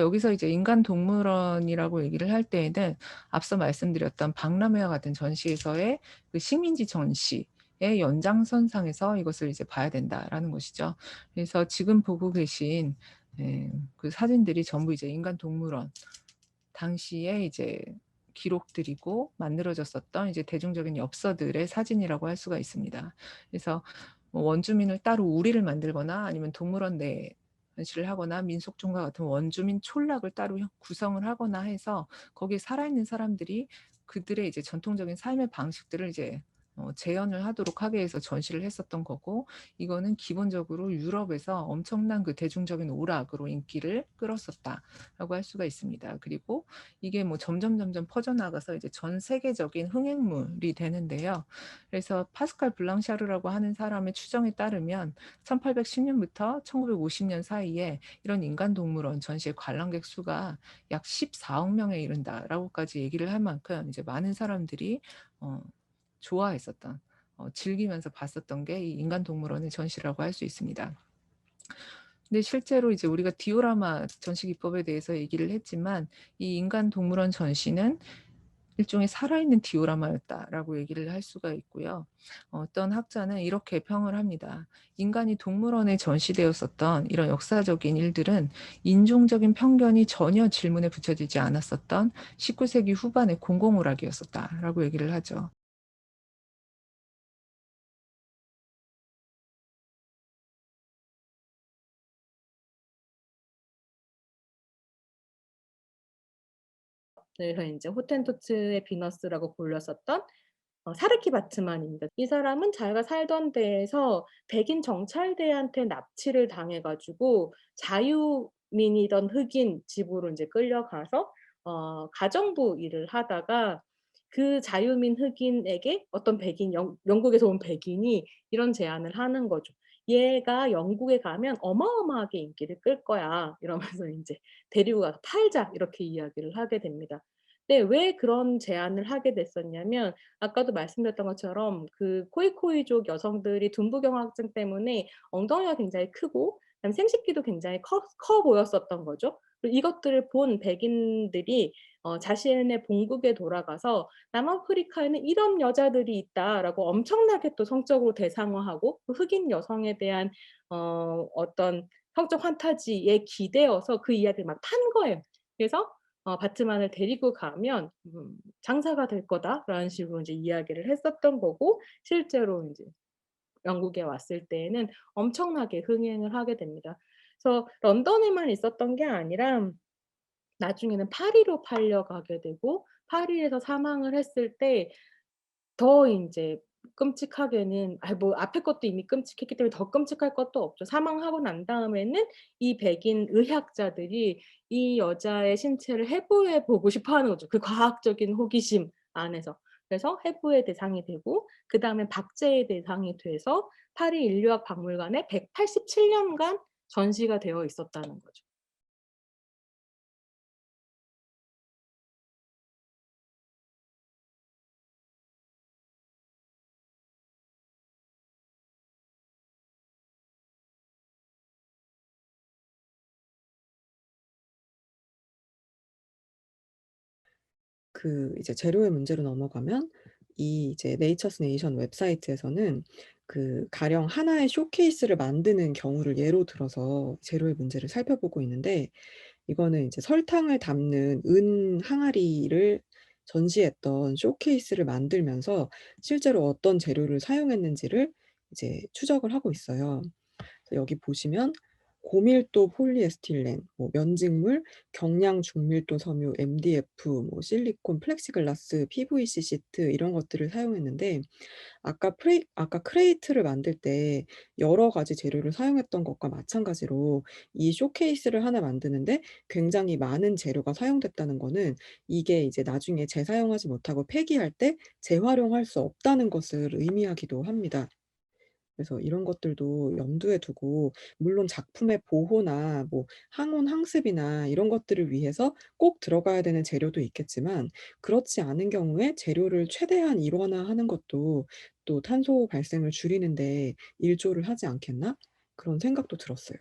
여기서 이제 인간 동물원이라고 얘기를 할 때에는 앞서 말씀드렸던 박람회와 같은 전시에서의 그 식민지 전시의 연장선상에서 이것을 이제 봐야 된다라는 것이죠. 그래서 지금 보고 계신 그 사진들이 전부 이제 인간 동물원 당시에 이제 기록들이고 만들어졌었던 이제 대중적인 엽서들의 사진이라고 할 수가 있습니다. 그래서 뭐 원주민을 따로 우리를 만들거나 아니면 동물원 내 전시를 하거나 민속촌과 같은 원주민 촌락을 따로 구성을 하거나 해서 거기에 살아있는 사람들이 그들의 이제 전통적인 삶의 방식들을 이제 재현을 하도록 하기 위해서 전시를 했었던 거고, 이거는 기본적으로 유럽에서 엄청난 그 대중적인 오락으로 인기를 끌었었다라고 할 수가 있습니다. 그리고 이게 뭐 점점 퍼져나가서 이제 전 세계적인 흥행물이 되는데요. 그래서 파스칼 블랑샤르라고 하는 사람의 추정에 따르면 1810년부터 1950년 사이에 이런 인간동물원 전시의 관람객 수가 약 14억 명에 이른다라고까지 얘기를 할 만큼 이제 많은 사람들이 좋아했었던, 즐기면서 봤었던 게 이 인간동물원의 전시라고 할 수 있습니다. 근데 실제로 이제 우리가 디오라마 전시 기법에 대해서 얘기를 했지만 이 인간동물원 전시는 일종의 살아있는 디오라마였다라고 얘기를 할 수가 있고요. 어떤 학자는 이렇게 평을 합니다. 인간이 동물원에 전시되었었던 이런 역사적인 일들은 인종적인 편견이 전혀 질문에 붙여지지 않았었던 19세기 후반의 공공오락이었었다라고 얘기를 하죠. 그래서 인제 호텐토트의 비너스라고 불렸었던 사르키 바트만입니다. 이 사람은 자기가 살던 데에서 백인 정찰대한테 납치를 당해 가지고 자유민이던 흑인 집으로 인제 끌려가서 가정부 일을 하다가 그 자유민 흑인에게 어떤 백인 영국에서 온 백인이 이런 제안을 하는 거죠. "얘가 영국에 가면 어마어마하게 인기를 끌 거야." 이러면서 인제 "데리고 가서 팔자." 이렇게 이야기를 하게 됩니다. 근데 왜 그런 제안을 하게 됐었냐면 아까도 말씀드렸던 것처럼 그 코이코이족 여성들이 둔부경화증 때문에 엉덩이가 굉장히 크고 그다음에 생식기도 굉장히 커 보였었던 거죠. 그리고 이것들을 본 백인들이 자신의 본국에 돌아가서 "남아프리카에는 이런 여자들이 있다."라고 엄청나게 또 성적으로 대상화하고 그 흑인 여성에 대한 어떤 성적 판타지에 기대어서 그 이야기를 막 판 거예요. 그래서 바트만을 데리고 가면 "장사가 될 거다."라는 식으로 인제 이야기를 했었던 거고 실제로 인제 영국에 왔을 때에는 엄청나게 흥행을 하게 됩니다. 그래서 런던에만 있었던 게 아니라 나중에는 파리로 팔려가게 되고 파리에서 사망을 했을 때 더 인제 끔찍하게는 뭐 앞에 것도 이미 끔찍했기 때문에 더 끔찍할 것도 없죠. 사망하고 난 다음에는 이 백인 의학자들이 이 여자의 신체를 해부해 보고 싶어 하는 거죠, 그 과학적인 호기심 안에서. 그래서 해부의 대상이 되고 그다음에 박제의 대상이 돼서 파리 인류학 박물관에 187 년간 전시가 되어 있었다는 거죠. 그 이제 재료의 문제로 넘어가면 이 이제 네이처스 네이션 웹사이트에서는 그 가령 하나의 쇼케이스를 만드는 경우를 예로 들어서 재료의 문제를 살펴보고 있는데, 이거는 이제 설탕을 담는 은 항아리를 전시했던 쇼케이스를 만들면서 실제로 어떤 재료를 사용했는지를 이제 추적을 하고 있어요. 그래서 여기 보시면 고밀도 폴리에스틸렌, 뭐 면직물, 경량 중밀도 섬유, MDF, 뭐 실리콘, 플렉시글라스, PVC 시트 이런 것들을 사용했는데, 아까 크레이트를 만들 때 여러 가지 재료를 사용했던 것과 마찬가지로 이 쇼케이스를 하나 만드는데 굉장히 많은 재료가 사용됐다는 거는 이게 이제 나중에 재사용하지 못하고 폐기할 때 재활용할 수 없다는 것을 의미하기도 합니다. 그래서 이런 것들도 염두에 두고, 물론 작품의 보호나 뭐 항온 항습이나 이런 것들을 위해서 꼭 들어가야 되는 재료도 있겠지만, 그렇지 않은 경우에 재료를 최대한 일원화하는 것도 또 '탄소 발생을 줄이는 데 일조를 하지 않겠나?' 그런 생각도 들었어요.